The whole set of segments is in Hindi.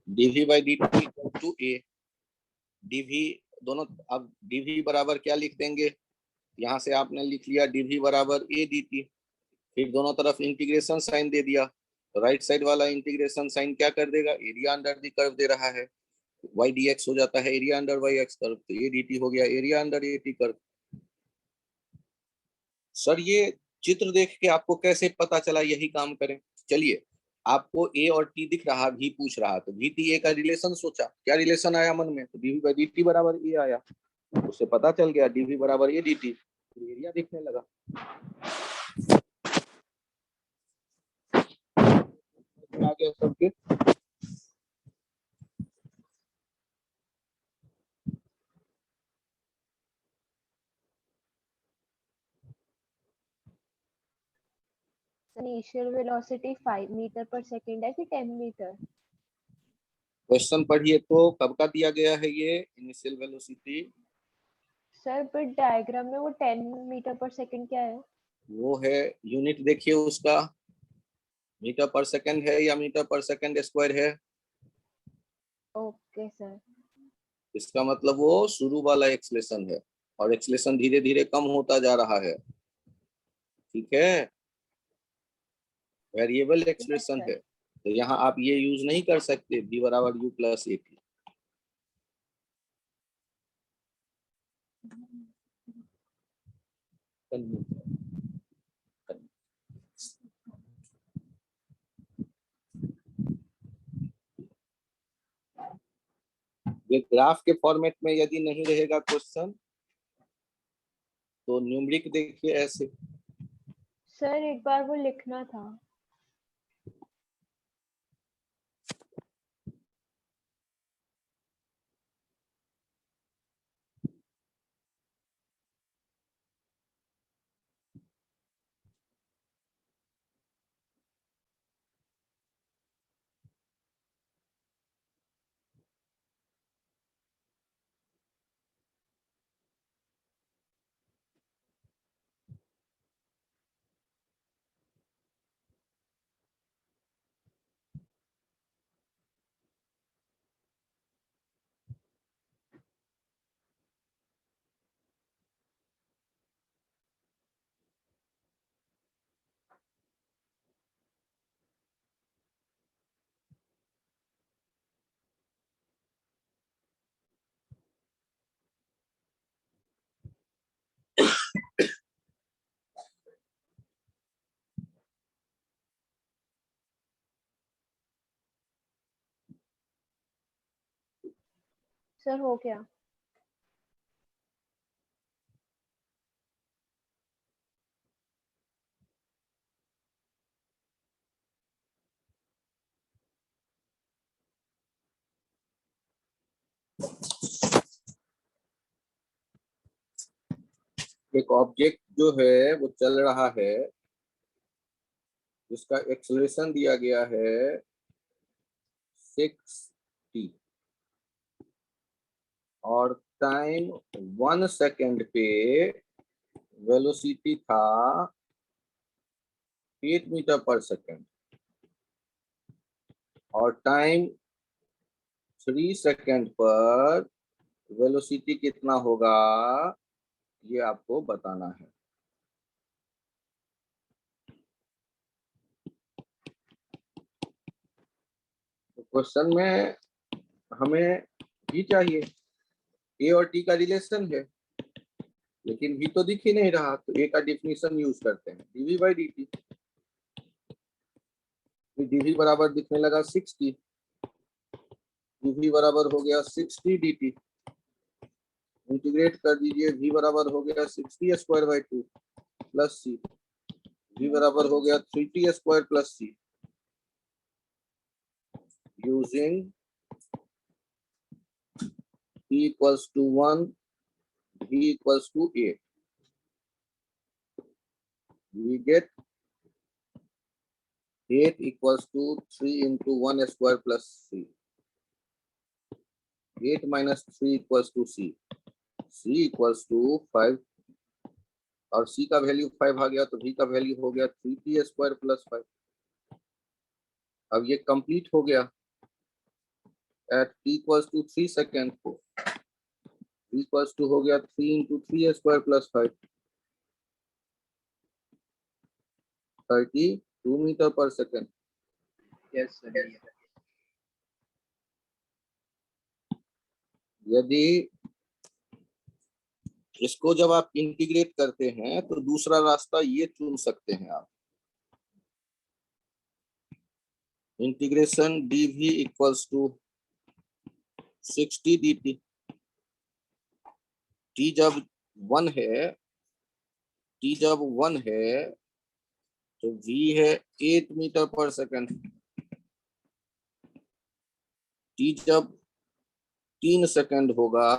dv by dt equal to a। dv दोनों, अब dv बराबर क्या लिख देंगे, यहाँ से आपने लिख लिया dv बराबर a dt, फिर दोनों तरफ इंटीग्रेशन साइन दे दिया, तो राइट साइड वाला इंटीग्रेशन साइन क्या कर देगा, एरिया अंडर द कर्व दे रहा है, y dx हो जाता है area under y x curve, तो a dt हो गया area under a t curve. Sir ये चित्र देख के आपको कैसे पता चला, यही काम करें। चलिए, आपको a और t दिख रहा, v पूछ रहा, तो v t a का रिलेशन सोचा, क्या रिलेशन आया मन में, तो dv by dt बराबर a आया, उससे पता चल गया dv बराबर a dt, एरिया दिखने लगा। आ गया सबके। इनिशियल वेलोसिटी 5 मीटर पर सेकंड है कि 10 मीटर? क्वेश्चन पढ़िए तो, कब का दिया गया है ये इनिशियल वेलोसिटी? सर पर डायग्राम में वो 10 मीटर पर सेकंड क्या है? वो है, यूनिट देखिए उसका, मीटर पर सेकंड है या मीटर पर सेकंड स्क्वायर है। Okay sir. इसका मतलब वो शुरू वाला एक्सलेशन है, और एक्सलेशन धीरे धीरे कम होता जा रहा है, ठीक है, वेरिएबल एक्सप्रेशन है, तो यहाँ आप ये यूज नहीं कर सकते v बराबर u प्लस ए टी। ये ग्राफ के फॉर्मेट में यदि नहीं रहेगा क्वेश्चन, तो न्यूमेरिक देखिए ऐसे। सर एक बार वो लिखना था। सर हो गया। एक ऑब्जेक्ट जो है वो चल रहा है, जिसका एक्सेलरेशन दिया गया है 6t, और टाइम 1 सेकेंड पे वेलोसिटी था 8 मीटर पर सेकेंड, और टाइम 3 सेकेंड पर वेलोसिटी कितना होगा, ये आपको बताना है। तो क्वेश्चन में हमें भी चाहिए, ए और टी का रिलेशन है, लेकिन भी तो दिख ही नहीं रहा, तो ए का डिफिनीशन यूज करते हैं, dv बाई dt। dv बराबर दिखने लगा 60, dv बराबर हो गया 60 dt, इंटीग्रेट कर दीजिए, v बराबर हो गया 60 स्क्वायर बाई 2 प्लस सी, v बराबर हो गया 3t स्क्वायर प्लस सी, using t equals to 1, v equals to 8, we get 8 equals to 3 into 1 square plus c, 8 minus 3 equals to c, c equals to 5, और c का वैल्यू 5 आ गया, तो v का वैल्यू हो गया 3t स्क्वायर प्लस 5। अब ये कंप्लीट हो गया, at t equals to 3 second को इक्वल्स टू हो गया 3 इंटू 3 स्क्वायर प्लस 5 32 मीटर पर सेकेंड। Yes sir. यदि इसको जब आप इंटीग्रेट करते हैं तो दूसरा रास्ता ये चुन सकते हैं आप, integration dv equals to 60 dt। t जब 1 है, t जब 1 है तो v है 8 मीटर पर सेकंड। t जब 3 सेकंड होगा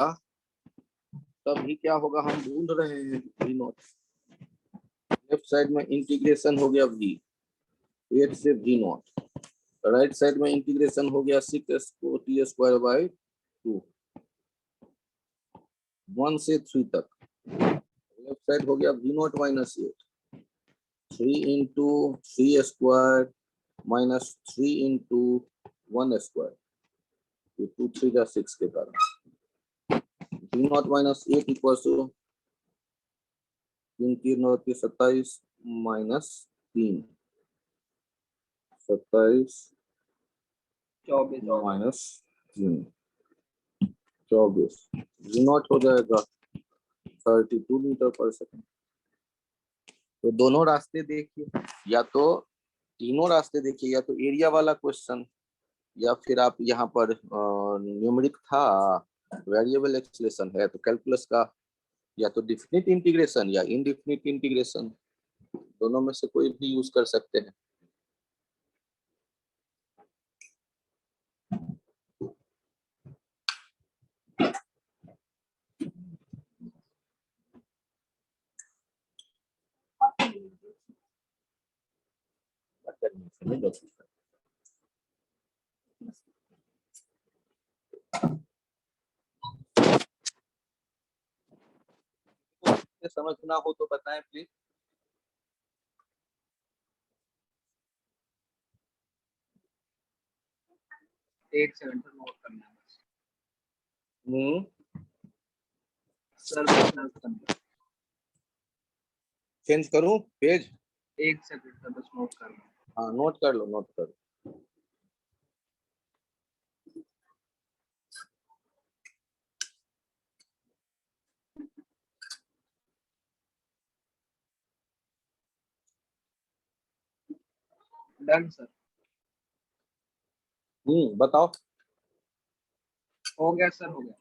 तब भी क्या होगा हम ढूंढ रहे हैं v नॉट। लेफ्ट साइड में इंटीग्रेशन हो गया v 8 से v नॉट, राइट साइड में इंटीग्रेशन हो गया 6 को t स्क्वायर बाई 2 1 से 3 तक। लेफ्ट साइड हो गया v naught minus 8 3 into 3 square minus 3 into 1 square, 2 3 जा 6 के कारण v naught minus 8 equal to 3 3 9 27 minus 3 27 minus 3 24 v naught हो जाएगा 32 मीटर पर सेकंड। तो दोनों रास्ते देखिए, या तो तीनों रास्ते देखिए, या तो एरिया वाला क्वेश्चन, या फिर आप यहाँ पर न्यूमेरिक था, वेरिएबल एक्सप्रेशन है तो कैलकुलस का, या तो डिफिनिट इंटीग्रेशन या इनडिफिनिट इंटीग्रेशन, दोनों में से कोई भी यूज कर सकते हैं। समझना हो तो बताएं प्लीज। 1 सेकंड पर नोट करना है बस। सर चेंज करूं पेज? 1 सेकंड का बस नोट करना। हाँ नोट कर लो, नोट कर लो। Done sir. बताओ। हो गया सर, हो गया।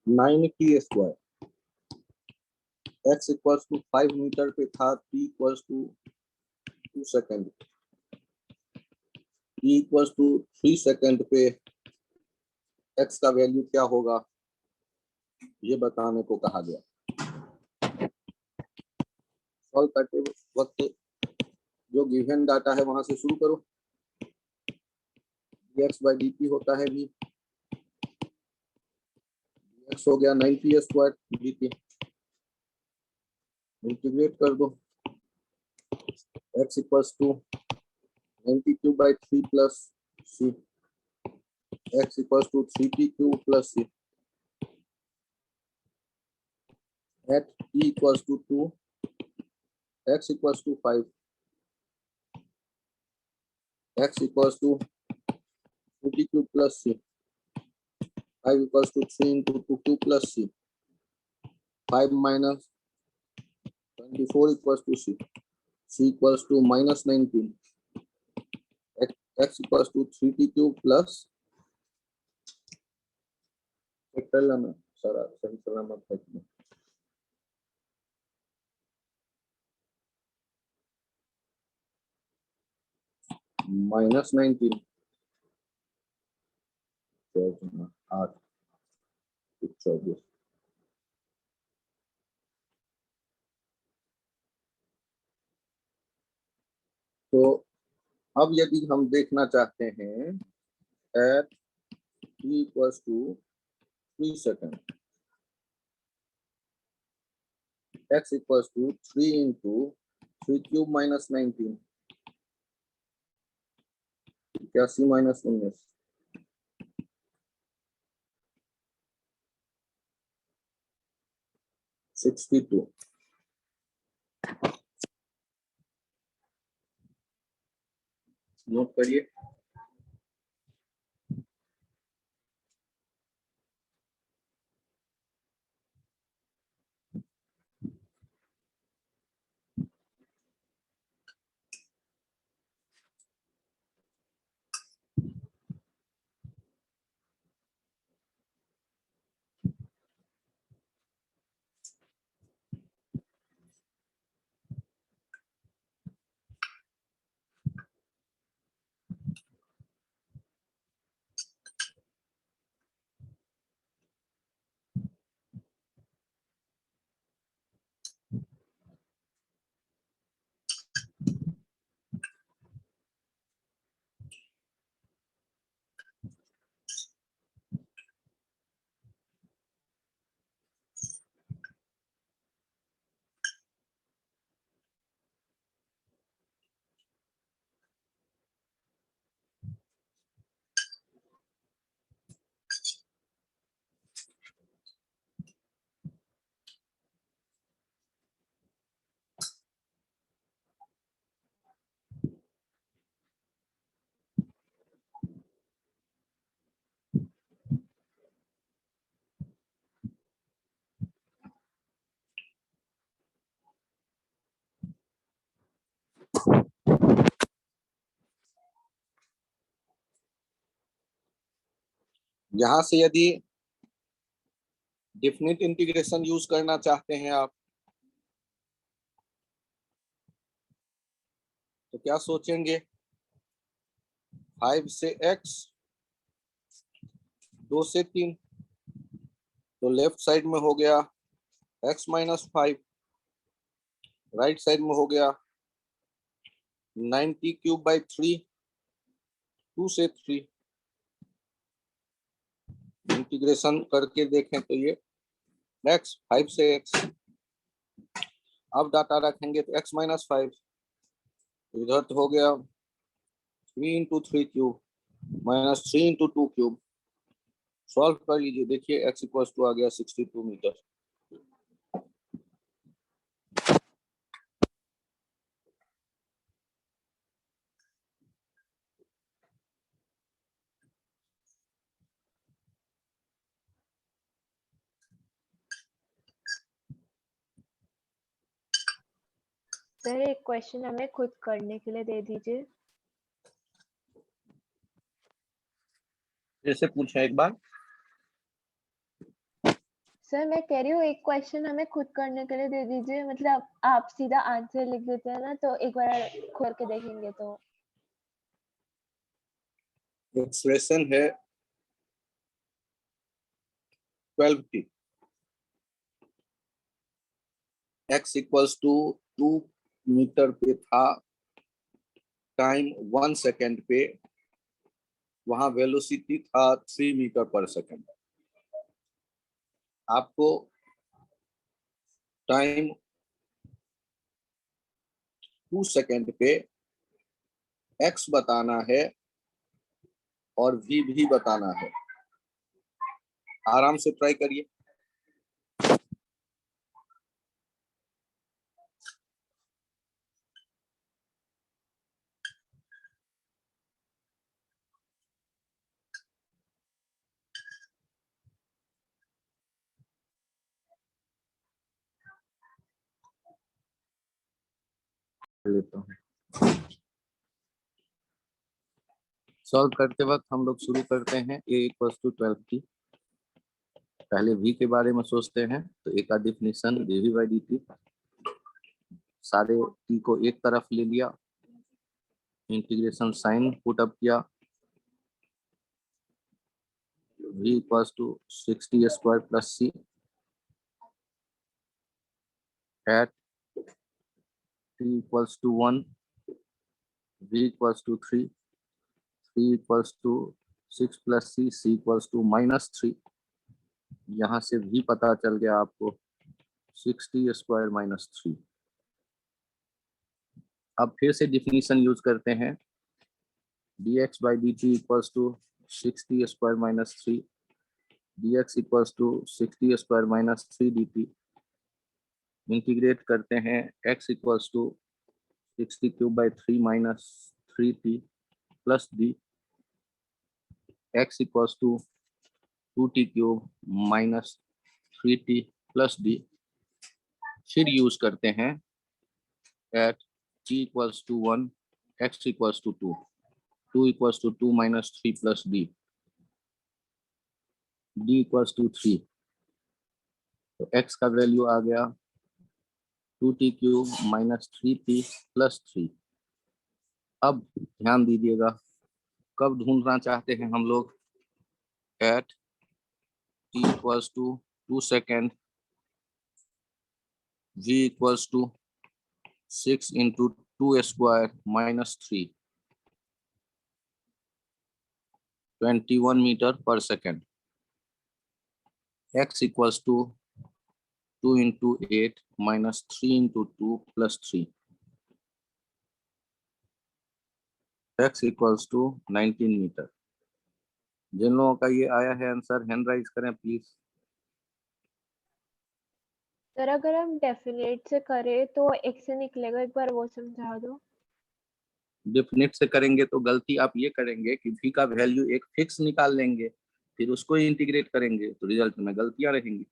Nine T square x equals to 5 metre पे था, t equals to 2 second, t equals to 3 second पे x का वैल्यू क्या होगा ये बताने को कहा गया। सॉल्व करते वक्त जो गिवन डाटा है वहां से शुरू करो। dx बाई dt होता है भी, dx हो गया 90 स्क्वायर dt, इंटीग्रेट कर दो, x equals to 92 by 3 plus c, x equals to 3t cube plus c, at t equals to 2, x equals to 5, x equals to 2t cube plus c, 5 equals to 3 into 2 plus c, 5 minus 24 equals to c, c equals to minus 19, x equals to 3t cube plus minus 19 8 24। तो अब यदि हम देखना चाहते हैं एट t equals to 3 सेकेंड, x equals to 3 into 3 cube minus 19, 81 minus 19, 62। Note करिए। यहां से यदि डेफिनेट इंटीग्रेशन यूज करना चाहते हैं आप, तो क्या सोचेंगे? 5 से x, 2 से 3, तो लेफ्ट साइड में हो गया x माइनस 5, राइट साइड में हो गया 90 क्यूब बाई 3, 2 से 3। इंटीग्रेशन करके देखें तो ये x, 5 से x, अब डाटा रखेंगे तो x माइनस 5, इधर तो हो गया 3 into 3 cube minus 3 into 2 cube. Solve कर लीजिए, देखिए x इक्वल टू आ गया 62 मीटर। सर एक क्वेश्चन हमें खुद करने के लिए दे दीजिए। जैसे पूछा एक बार। सर मैं कह रही हूँ एक क्वेश्चन हमें खुद करने के लिए दे दीजिए, मतलब आप सीधा आंसर लिख देते हैं ना, तो एक बार खोल के देखेंगे तो। एक्सप्रेशन है 12t, x equals to 2 metre पे था, टाइम 1 सेकेंड पे, वहां वेलोसिटी था 3 मीटर पर सेकेंड। आपको टाइम 2 सेकेंड पे x बताना है और v भी बताना है। आराम से ट्राई करिए। लेता हूँ। सॉल्व करते वक्त हम लोग शुरू करते हैं a इक्वल्स टू 12t। पहले v के बारे में सोचते हैं, तो a का डिफिनेशन dv बाई dt, सारे t को एक तरफ ले लिया, इंटीग्रेशन साइन पुट अप किया, v equals to 60 square plus c at t equals to 1, v equals to 3, 3 equals to 6 plus c, c equals to -3। यहाँ से v पता चल गया आपको 60 स्क्वायर -3। अब फिर से डिफिनीशन यूज करते हैं, dx by dt equals to 60 square -3, dx equals to 60 square -3 dt। Integrate करते हैं, x equals to 60 cube by 3 minus 3t plus d, x equals to 2t cube minus 3t plus d। फिर यूज करते हैं at t equals to 1, x equals to 2, 2 equals to 2 minus 3 plus d, d equals to 3। तो x का वैल्यू आ गया 2t cube minus 3t plus 3। अब ध्यान दीजिएगा, कब ढूंढना चाहते हैं हम लोग, at t equals to 2 second, v equals to 6 into 2 square minus 3, 21 metre पर second, x equals to 2 into 8 minus 3 into 2 plus 3, x equals to 19 metre. जिन लोगों का ये आया है आंसर, हैंड राइज करें प्लीज। सर अगर हम डेफिनेट से करें तो x से निकलेगा, एक बार वो समझा दो। डेफिनेट से करेंगे तो गलती आप ये करेंगे कि v का वैल्यू एक फिक्स निकाल लेंगे, फिर उसको इंटीग्रेट करेंगे, तो रिजल्ट में गलतियां रहेंगी।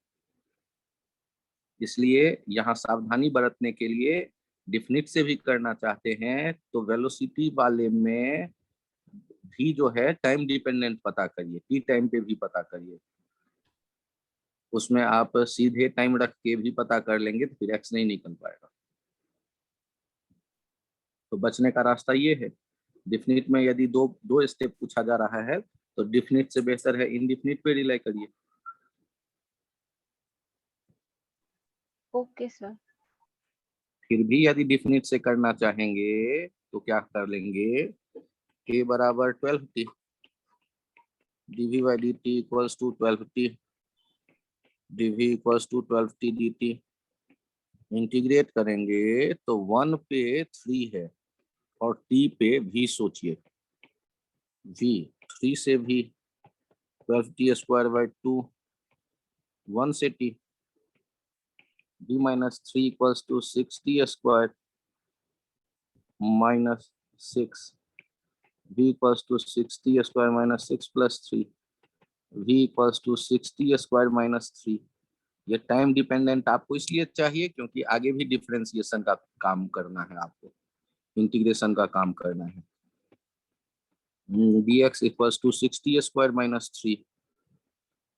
इसलिए यहाँ सावधानी बरतने के लिए, डेफिनेट से भी करना चाहते हैं तो वेलोसिटी वाले में भी जो है टाइम डिपेंडेंट पता करिए, टी टाइम पे भी पता करिए। उसमें आप सीधे टाइम रख के भी पता कर लेंगे तो फिर एक्स नहीं निकल पाएगा। तो बचने का रास्ता ये है, डिफिनिट में यदि दो स्टेप पूछा जा रहा है तो डिफिनिट से बेहतर है इनडिफिनिट पे रिलाई करिए। Okay sir. फिर भी यदि डिफिनिट से करना चाहेंगे तो क्या कर लेंगे, k बराबर 12t, dv by dt equals to 12t, dv equals to 12t dt। Integrate करेंगे तो 1 पे 3 है और t पे v सोचिए, v 3 से v 12t स्क्वायर बाई 2, 1 से t, v minus 3 equals to 6t square minus 6, v equals to 6t square minus 6 plus 3, v equals to 6t square minus 3। ये टाइम डिपेंडेंट आपको इसलिए चाहिए क्योंकि आगे भी डिफरेंशिएशन का काम करना है, आपको इंटीग्रेशन का काम करना है। dx equals to 6t square minus 3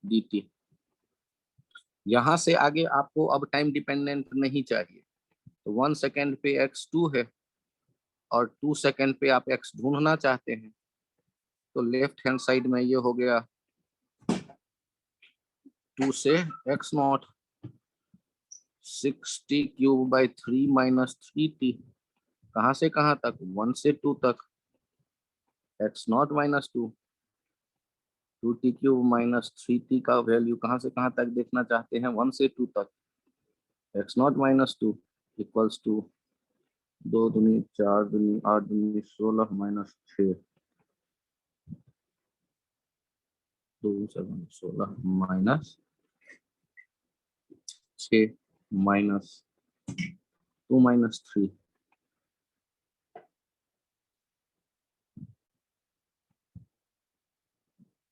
dt। यहाँ से आगे आपको अब टाइम डिपेंडेंट नहीं चाहिए, तो 1 सेकेंड पे x 2 है और 2 सेकेंड पे आप x ढूंढना चाहते हैं, तो लेफ्ट हैंड साइड में ये हो गया 2 से x not 6t cube by 3 minus 3t, कहाँ से कहाँ तक, 1 से 2 तक, x naught minus 2, 2t cube minus 3t का वैल्यू कहाँ से कहाँ तक देखना चाहते हैं, 1 से 2 तक, x naught minus 2 equals to 2 दूनी 4 दूनी 8 दूनी 16 minus 6, 2 7 16 minus 6 minus 2 minus 3।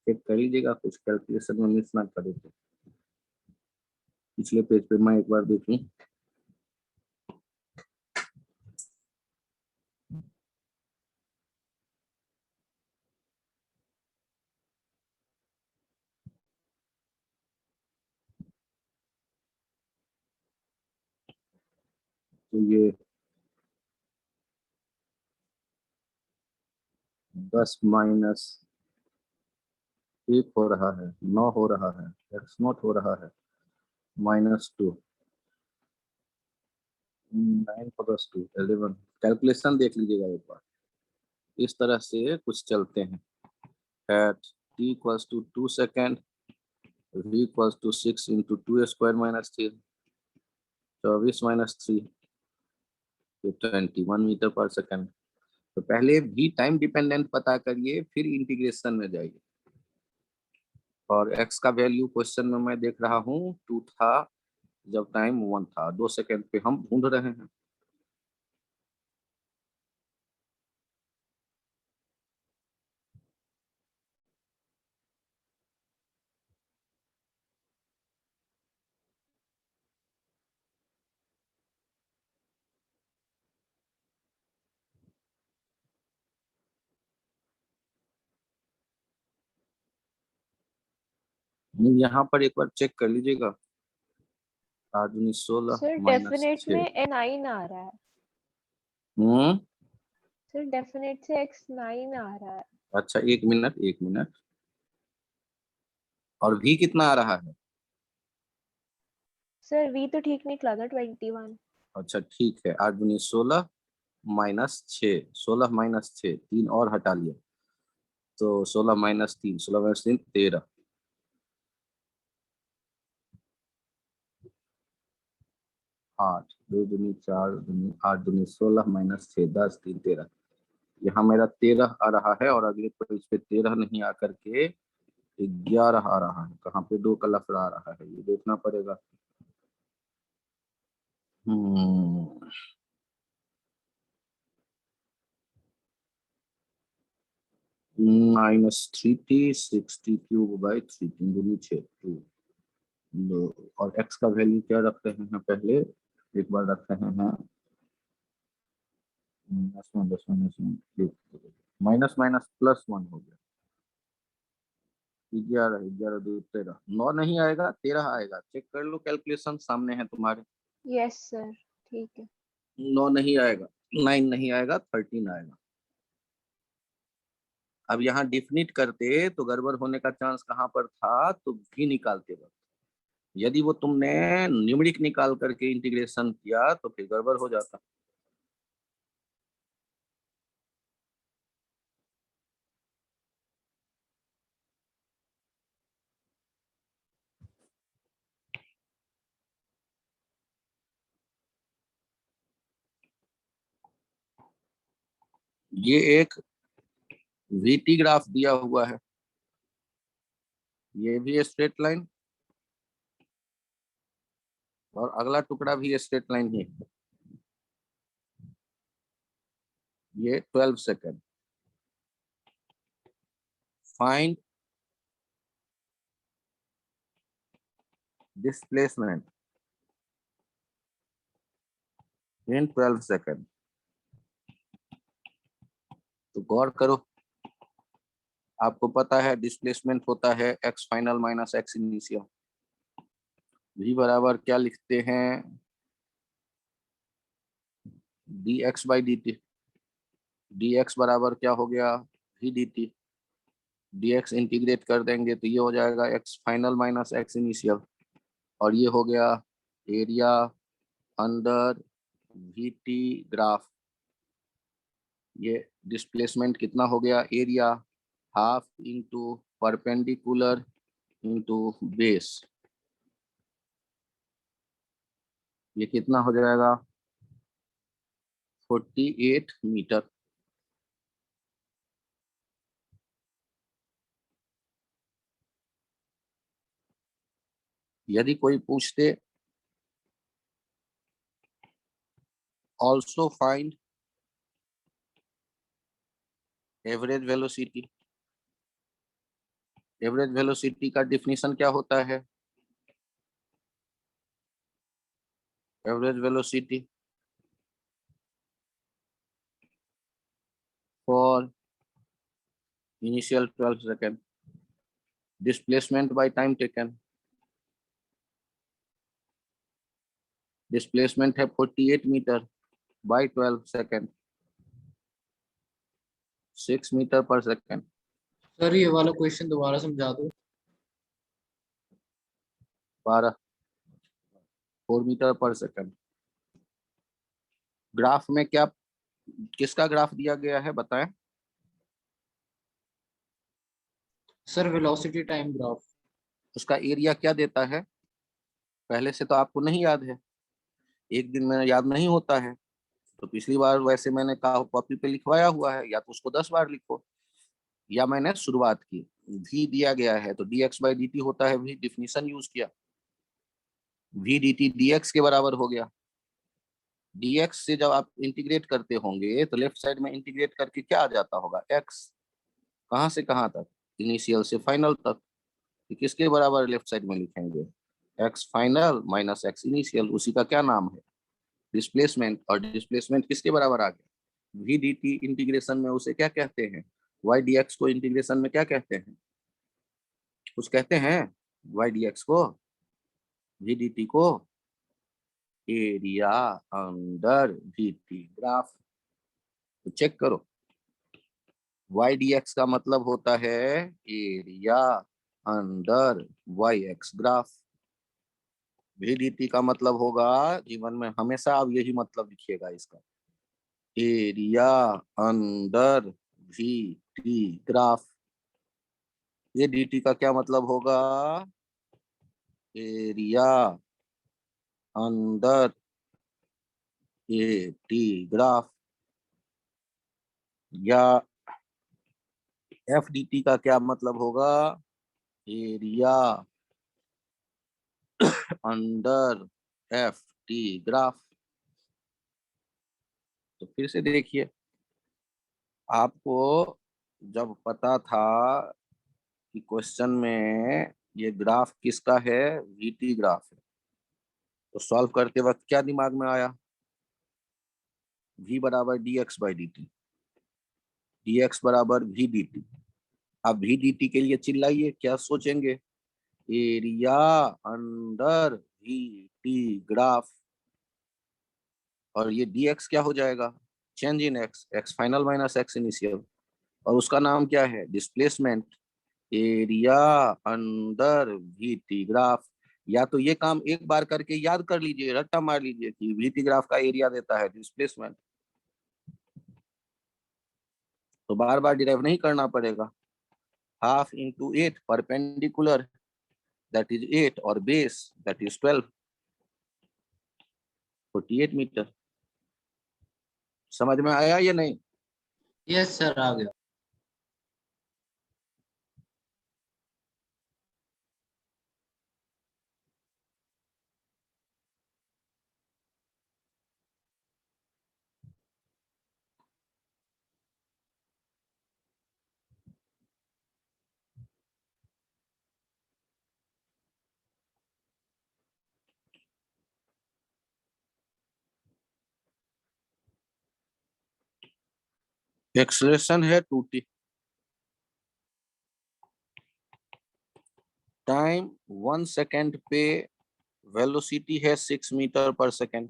Check कर लीजिएगा कुछ कैलकुलेशन में मिस ना करे तो। पिछले पेज पे मैं एक बार देखूं, तो ये 10 माइनस 1 हो रहा है, 9 हो रहा है, x नॉट हो रहा है माइनस 2, 9 प्लस 2 11। कैलकुलेशन देख लीजिएगा एक बार। इस तरह से कुछ चलते हैं। At t equals to 2 second, v equals to 6 into 2 square minus 3, 24 minus 3, 21 metre पर सेकेंड। तो पहले भी टाइम डिपेंडेंट पता करिए, फिर इंटीग्रेशन में जाइए। और x का वैल्यू क्वेश्चन में मैं देख रहा हूँ 2 था जब टाइम 1 था, 2 सेकेंड पे हम ढूंढ रहे हैं। यहाँ पर एक बार चेक कर लीजिएगा, आदमी 16 सर माइनस डेफिनेट 6। में n9 आ रहा है। हम्म, सर डेफिनेट से x9 आ रहा है। अच्छा एक मिनट एक मिनट। और v कितना आ रहा है? सर v तो ठीक निकला था 21। अच्छा ठीक है, 8 दूनी 16 माइनस 6, 16 माइनस 6, 3 और हटा लिया तो 16 माइनस 3, 16 माइनस 3 13। 8, 2 दूनी 4 दूनी 8 दूनी 16 माइनस 6, 10 3 13। यहाँ मेरा 13 आ रहा है और अगले पेज पे 13 नहीं आकर के 11 आ रहा है। कहाँ पे 2 का लफड़ा आ रहा है, ये देखना पड़ेगा। -3t 6t क्यूब बाई 3, 3 दूनी 6, 2। और x का वैल्यू क्या रख रहे हैं पहले, एक बार रख रहे हैं माइनस माइनस प्लस 1 हो गया। 11, 11 2 13, 9 नहीं आएगा 13 आएगा। चेक कर लो, कैलकुलेशन सामने है तुम्हारे। यस सर ठीक है। 9 नहीं आएगा, 9 नहीं आएगा, 13 आएगा। अब यहाँ डिफिनिट करते तो गड़बड़ होने का चांस कहाँ पर था, तो भी निकालते वक्त यदि वो तुमने न्यूमेरिक निकाल करके इंटीग्रेशन किया तो फिर गड़बड़ हो जाता। ये एक वीटी ग्राफ दिया हुआ है, ये भी स्ट्रेट लाइन और अगला टुकड़ा भी स्ट्रेट लाइन ही है। ये 12 second. Find displacement in 12 second. तो गौर करो, आपको पता है डिस्प्लेसमेंट होता है x final minus x initial. v बराबर क्या लिखते हैं, D x by D T. D x बराबर क्या हो गया, v D T. D x integrate कर देंगे तो ये हो जाएगा x final minus x initial, और ये हो गया area under V T graph. ये डिस्प्लेसमेंट कितना हो गया, area half into perpendicular into base. ये कितना हो जाएगा, 48 मीटर। यदि कोई पूछते also find average velocity, average velocity का डिफिनीशन क्या होता है, average velocity for initial 12 second, displacement by time taken. Displacement है 48 मीटर बाय 12 सेकेंड, 6 मीटर पर सेकेंड। सर ये वाला क्वेश्चन दोबारा समझा दो। 12, 4 मीटर पर सेकेंड। ग्राफ में क्या, किसका ग्राफ दिया गया है बताएं। Sir velocity time graph. उसका एरिया क्या देता है? पहले से तो आपको नहीं याद है, एक दिन में याद नहीं होता है, तो पिछली बार वैसे मैंने कहा कॉपी पे लिखवाया हुआ है, या तो उसको 10 बार लिखो, या मैंने शुरुआत की। v दिया गया है तो dx/dt होता है, v डिफिनीशन यूज किया, v dt dx के बराबर हो गया। dx से जब आप इंटीग्रेट करते होंगे तो लेफ्ट साइड में इंटीग्रेट करके क्या आ जाता होगा? x। कहां से कहां तक? इनिशियल से फाइनल तक। तो किसके बराबर लेफ्ट साइड में लिखेंगे? x final minus x initial, उसी का क्या नाम है? डिस्प्लेसमेंट। और डिस्प्लेसमेंट किसके बराबर आ गया? v dt इंटीग्रेशन में उसे क्या कहते हैं? y dx को इंटीग्रेशन में क्या कहते हैं? कुछ कहते हैं y dx को? v dt को area under V T graph. तो चेक करो, y dx का मतलब होता है area under Y X graph. V D T का मतलब होगा, जीवन में हमेशा आप यही मतलब लिखिएगा इसका, area under V T graph. ये डी टी का क्या मतलब होगा? Area under A T graph. या एफ डी टी का क्या मतलब होगा? Area under F T graph. तो फिर से देखिए, आपको जब पता था कि क्वेश्चन में ये ग्राफ किसका है, वीटी ग्राफ है, तो सॉल्व करते वक्त क्या दिमाग में आया? v बराबर D x by D T, D x बराबर वी डी टी। अब वी डी टी के लिए चिल्लाइए, क्या सोचेंगे? Area under V T graph. और ये डी एक्स क्या हो जाएगा? Change in x, x final minus x initial. और उसका नाम क्या है? Displacement. Area under V T graph. या तो ये काम एक बार करके याद कर लीजिए, रट्टा मार लीजिए कि वी टी ग्राफ का एरिया देता है डिस्प्लेसमेंट, तो बार बार डिराइव नहीं करना पड़ेगा। Half into 8 perpendicular, that is 8, और बेस दैट इज 12, 48 मीटर। समझ में आया या नहीं? यस सर, आ गया। एक्सलेशन है 2t, टाइम 1 सेकेंड पे वेलोसिटी है 6 मीटर पर सेकेंड,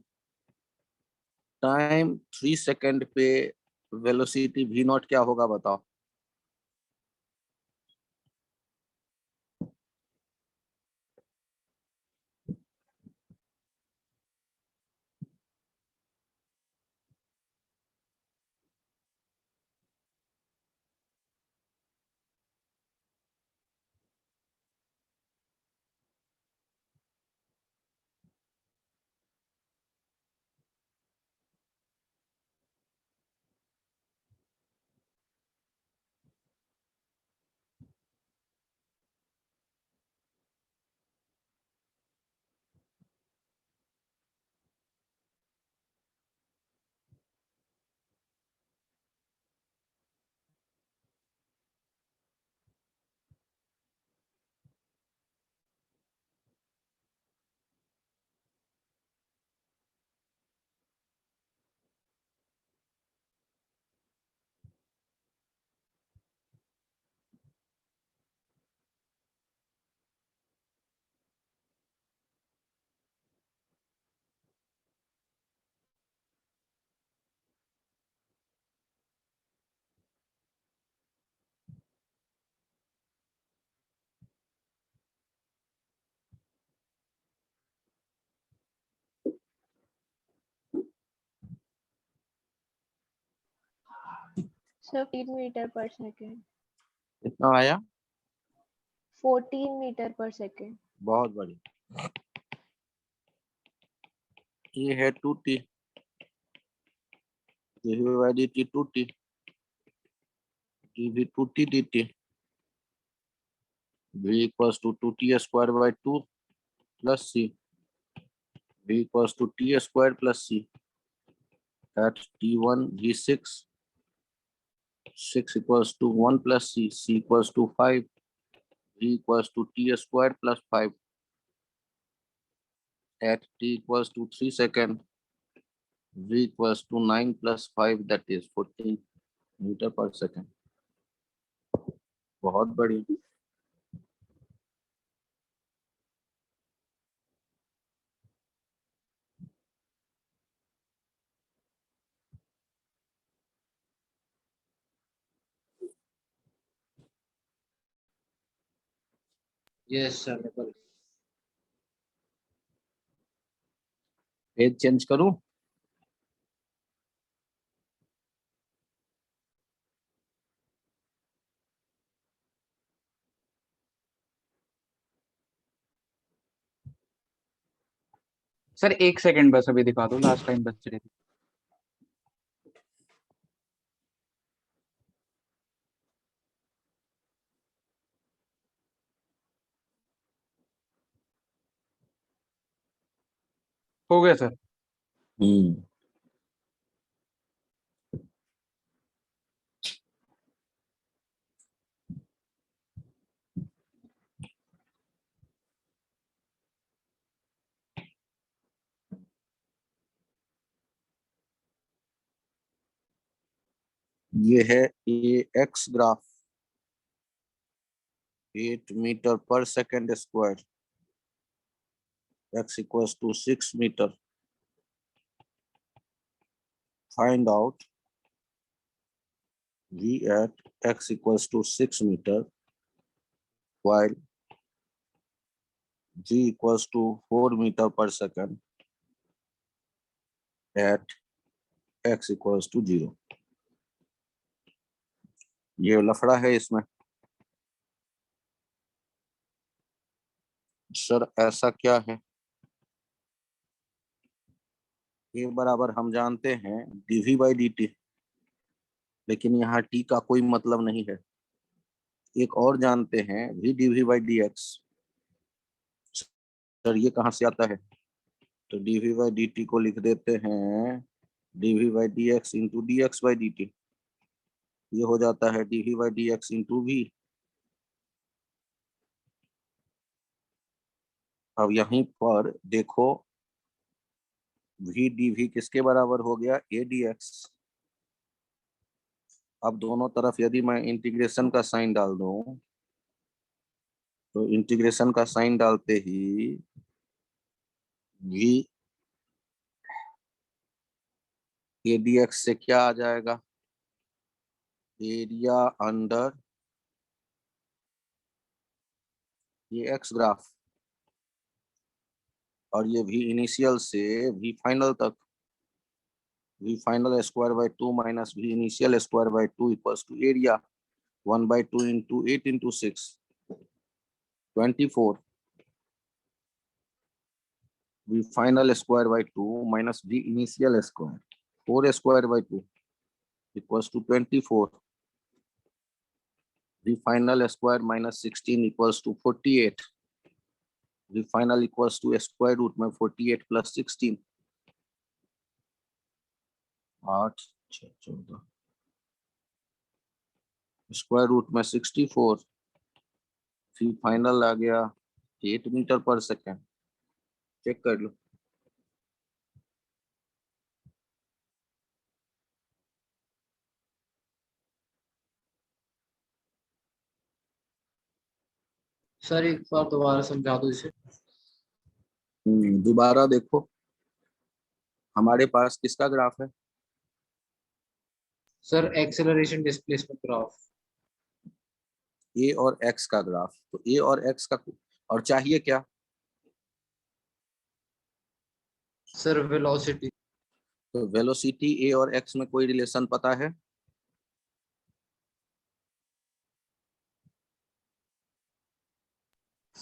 टाइम 3 सेकेंड पे वेलोसिटी v नॉट क्या होगा बताओ? सर 8 मीटर पर सेकेंड। कितना आया? 14 मीटर पर सेकेंड। बहुत बढ़िया। ये है 2t, dv by dt 2t, dv 2t dt, v equals to 2t square by 2 plus c, v equals to t square plus c at t1 v6, 6 equals to 1 plus c, c equals to 5, v equals to t square plus 5 at t equals to 3 second, v equals to 9 plus 5 that is 14 meter per second। बहुत बढ़िया। Yes, sir. पेज चेंज करूं? सर 1 सेकंड बस अभी दिखा दो, लास्ट टाइम बच रही थी। हो गया सर। ये है ax ग्राफ 8 मीटर पर second square, x equals to 6 meter। Find out v at x equals to 6 meter while g equals to 4 meter per second at x equals to 0। ये लफड़ा है इसमें। सर ऐसा क्या है? ये बराबर हम जानते हैं dv by dt, लेकिन यहाँ t का कोई मतलब नहीं है। एक और जानते हैं v dv by dx। Sir ये कहाँ से आता है? तो dv by dt को लिख देते हैं dv by dx into dx by dt। ये हो जाता है dv by dx into v। अब यहीं पर देखो v dv किसके बराबर हो गया? a dx। अब दोनों तरफ यदि मैं इंटीग्रेशन का साइन डाल दूं तो इंटीग्रेशन का साइन डालते ही v a dx से क्या आ जाएगा? एरिया अंडर ये x ग्राफ और ये v इनिशियल से v फाइनल तक, v final square by 2 minus v initial square by 2 equals to area 1 by 2 into 8 into 6 24 v final square by 2 minus v initial square 4 square by 2 equals to 24 v final square minus 16 equals to 48 v final equals to square root में 48 plus 16 8 6 14 स्क्वायर रूट में 64 फिर फाइनल आ गया 8 मीटर पर सेकेंड। चेक कर लो। सर एक बार दोबारा समझा दो इसे। दोबारा देखो हमारे पास किसका ग्राफ है? Sir acceleration displacement graph. A और एक्स का ग्राफ। तो ए और एक्स का और चाहिए क्या? Sir velocity. तो वेलोसिटी ए और एक्स में कोई रिलेशन पता है?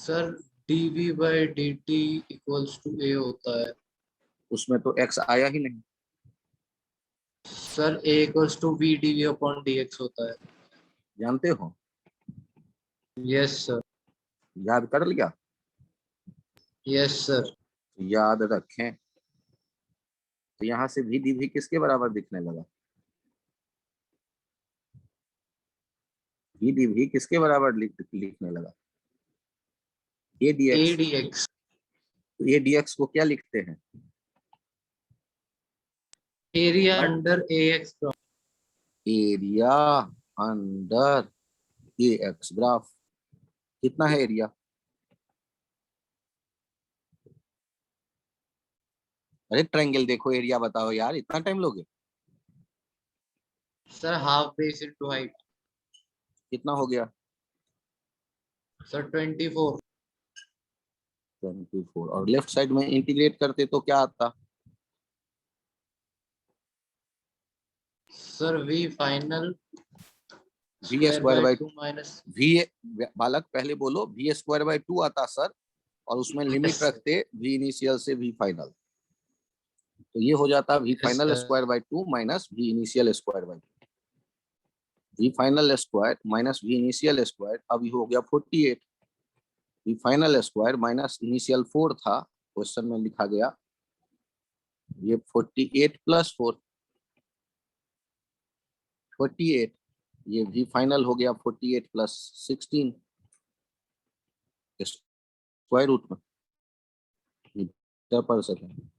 Sir dv by dt equals to a होता है। उसमें तो x आया ही नहीं। Sir a equals to v dv upon dx होता है। जानते हो? Yes sir. याद कर लिया? Yes sir. याद रखें। तो यहाँ से भी डी भी किसके बराबर दिखने लगा? भी डी भी किसके बराबर लिखने लगा? A d a x. dx। तो ए डी एक्स को क्या लिखते हैं? Area under ax graph. Area under a x graph. कितना है एरिया? अरे ट्रायंगल देखो, एरिया बताओ यार, इतना टाइम लोगे? Sir half base into height. कितना हो गया? सर 24। 24। और लेफ्ट साइड में इंटीग्रेट करते तो क्या आता? Sir v final V square square by by 2 minus. V. बालक पहले बोलो, वी स्क्वायर बाई 2 आता सर, और उसमें लिमिट रखते वी इनिशियल से वी फाइनल। तो ये हो जाता V final square by 2 minus V initial square by 2। V final square minus V initial square, अब ये हो गया 48। V final square minus initial 4 था, क्वेश्चन में लिखा गया, ये 48 प्लस 4, 48। ये वी फाइनल हो गया 48 प्लस 16 स्क्वायर रूट में मीटर पर सेकेंड।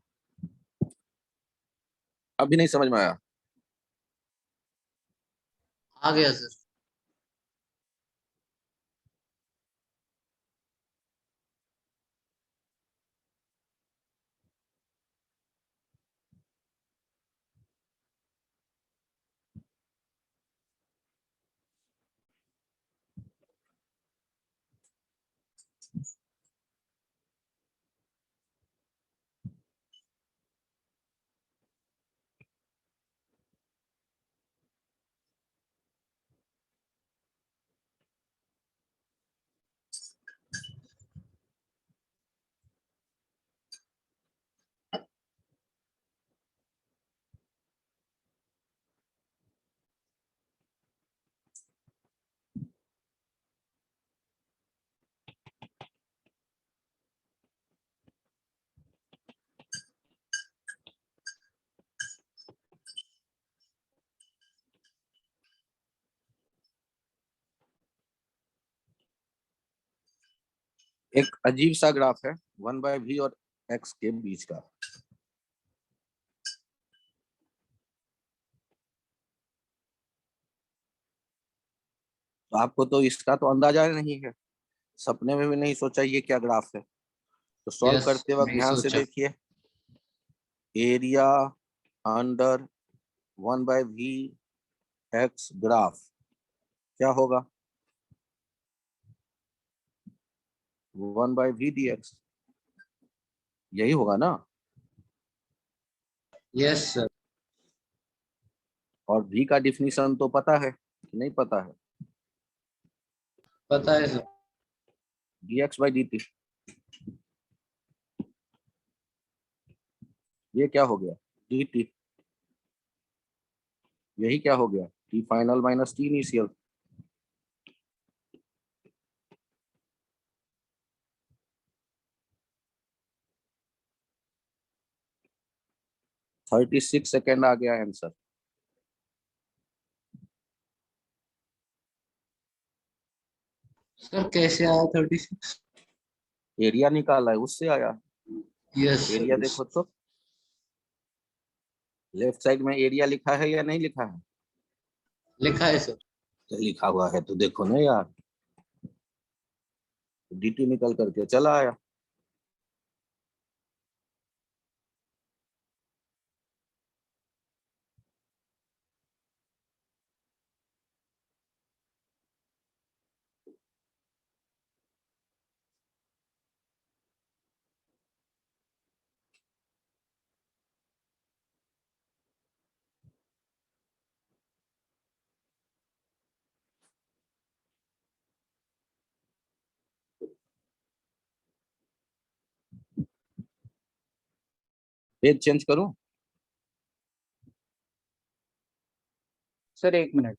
अभी नहीं समझ में आया? आ गया सर। एक अजीब सा ग्राफ है 1/v और x के बीच का। तो आपको तो इसका तो अंदाजा नहीं है, सपने में भी नहीं सोचा ये क्या ग्राफ है। तो सॉल्व यस करते वक्त नहीं ध्यान से सोचा। देखिए, area under 1/v x graph क्या होगा? 1/v dx, यही होगा ना? Yes sir. और v का डिफिनीशन तो पता है कि नहीं पता है? पता है सर। dx by dt। ये क्या हो गया? dt। यही क्या हो गया? t final minus t initial. Thirty 36 second आ गया आंसर। सर कैसे आया 36? एरिया निकाला है उससे आया। Yes area sir. देखो तो, लेफ्ट साइड में एरिया लिखा है या नहीं लिखा है? लिखा है सर। तो लिखा हुआ है तो देखो ना यार, dt निकल करके चला आया। पेज चेंज करूं? Sir 1 minute.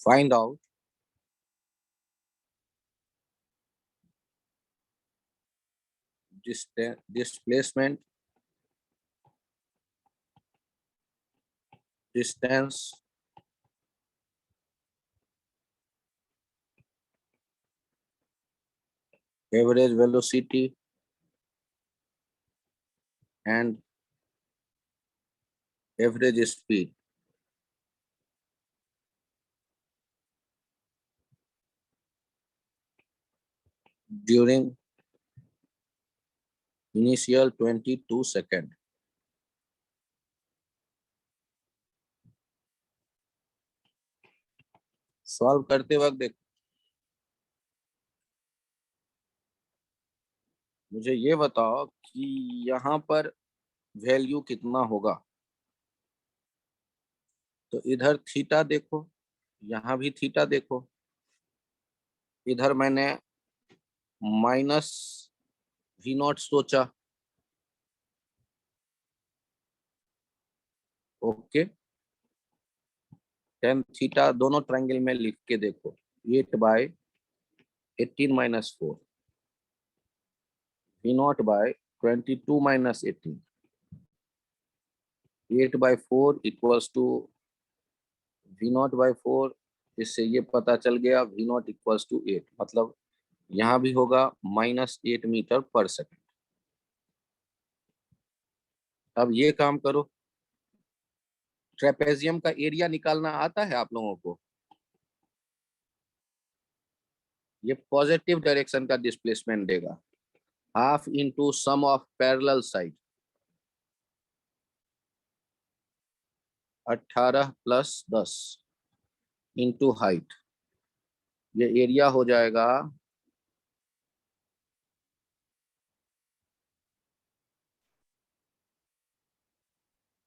Find out displacement, distance, average velocity, and average speed during initial 22 seconds. Solve करते वक्त देखो, मुझे ये बताओ कि यहाँ पर वैल्यू कितना होगा। तो इधर थीटा देखो, यहाँ भी थीटा देखो। इधर मैंने माइनस V0 सोचा, ओके। टेन थीटा दोनों ट्रायंगल में लिख के देखो, 8/18 - 4, V0 by 22 - 18, 8/4 equals to V0/4। इससे ये पता चल गया V0 इक्वल्स टू 8, मतलब यहाँ भी होगा -8 मीटर पर सेकंड। अब ये काम करो, ट्रेपेजियम का एरिया निकालना आता है आप लोगों को? ये पॉजिटिव डायरेक्शन का डिस्प्लेसमेंट देगा, half into sum of parallel side, 18 + 10 into height. ये एरिया हो जाएगा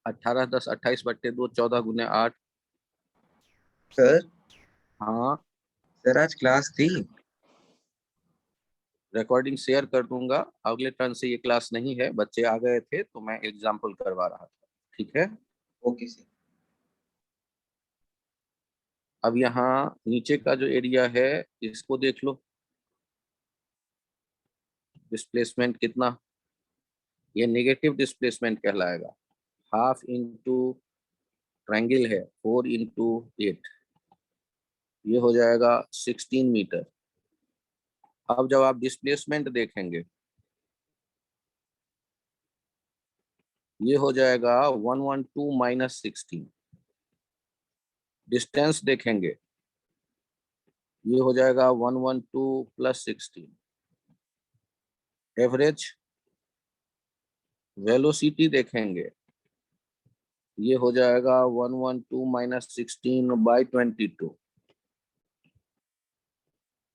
18 × 10 = 28/2, 14 × 8। सर हाँ, सर आज क्लास थी। रिकॉर्डिंग शेयर कर दूंगा। अगले टर्न से ये क्लास नहीं है, बच्चे आ गए थे तो मैं एग्जाम्पल करवा रहा था, ठीक है। Okay sir. अब यहाँ नीचे का जो एरिया है इसको देख लो, डिस्प्लेसमेंट कितना, ये नेगेटिव डिस्प्लेसमेंट कहलाएगा। हाफ इंटू ट्रायंगल है 4 × 8, ये हो जाएगा 16 मीटर। अब जब आप डिस्प्लेसमेंट देखेंगे, ये हो जाएगा 112 - 16। डिस्टेंस देखेंगे, ये हो जाएगा 112 + 16। एवरेज वेलोसिटी देखेंगे, ये हो जाएगा 112 - 16/22।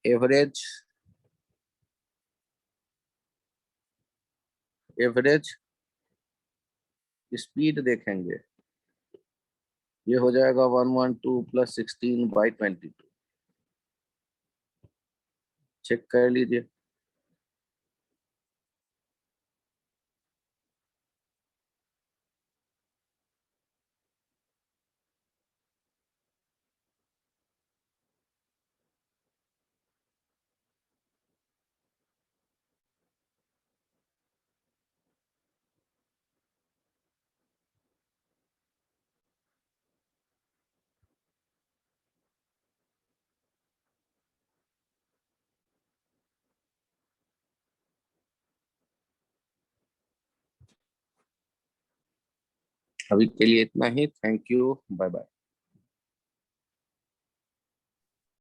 एवरेज स्पीड देखेंगे, ये हो जाएगा 112 प्लस 16/22। चेक कर लीजिए। अभी के लिए इतना ही। Thank you, bye bye.